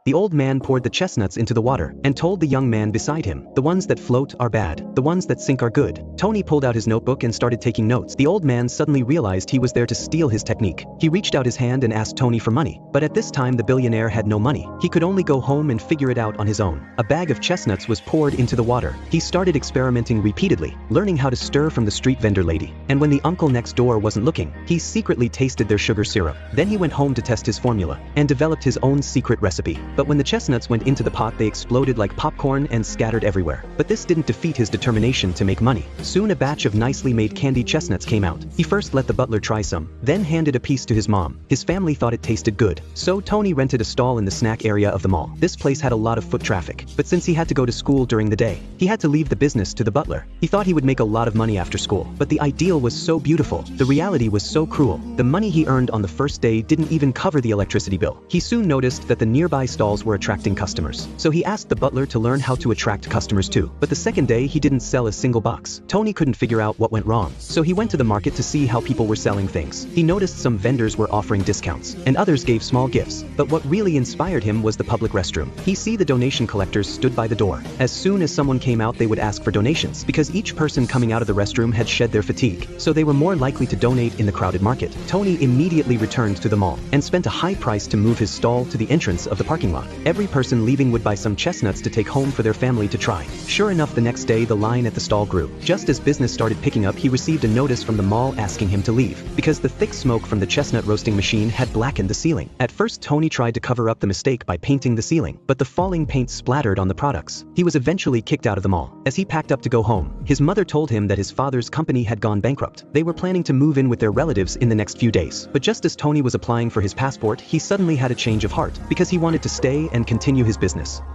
The old man poured the chestnuts into the water and told the young man beside him, "The ones that float are bad, the ones that sink are good." Tony pulled out his notebook and started taking notes. The old man suddenly realized he was there to steal his technique. He reached out his hand and asked Tony for money, but at this time the billionaire had no money. He could only go home and figure it out on his own. A bag of chestnuts was poured into the water. He started experimenting repeatedly, learning how to stir from the street vendor lady. And when the uncle next door wasn't looking, he secretly tasted their sugar syrup. Then he went home to test his formula and developed his own secret recipe. But when the chestnuts went into the pot, they exploded like popcorn and scattered everywhere. But this didn't defeat his determination to make money. Soon a batch of nicely made candied chestnuts came out. He first let the butler try some, then handed a piece to his mom. His family thought it tasted good, so Tony rented a stall in the snack area of the mall. This place had a lot of foot traffic, but since he had to go to school during the day, he had to leave the business to the butler. He thought he would make a lot of money after school, but the ideal was so beautiful, the reality was so cruel. The money he earned on the first day didn't even cover the electricity bill. He soon noticed that the nearby stalls were attracting customers, so he asked the butler to learn how to attract customers too. But the second day he didn't sell a single box. Tony couldn't figure out what went wrong, so he went to the market to see how people were selling things. He noticed some vendors were offering discounts, and others gave small gifts. But what really inspired him was the public restroom. He saw the donation collectors stood by the door. As soon as someone came out, they would ask for donations, because each person coming out of the restroom had shed their fatigue, so they were more likely to donate in the crowded market. Tony immediately returned to the mall and spent a high price to move his stall to the entrance of the parking lot. Every person leaving would buy some chestnuts to take home for their family to try. Sure enough, the next day the line at the stall grew. Just as business started picking up, he received a notice from the mall asking him to leave, because the thick smoke from the chestnut roasting machine had blackened the ceiling. At first Tony tried to cover up the mistake by painting the ceiling, but the falling paint splattered on the products. He was eventually kicked out of the mall. As he packed up to go home, his mother told him that his father's company had gone bankrupt. They were planning to move in with their relatives in the next few days. But just as Tony was applying for his passport, he suddenly had a change of heart, because he wanted to stay and continue his business.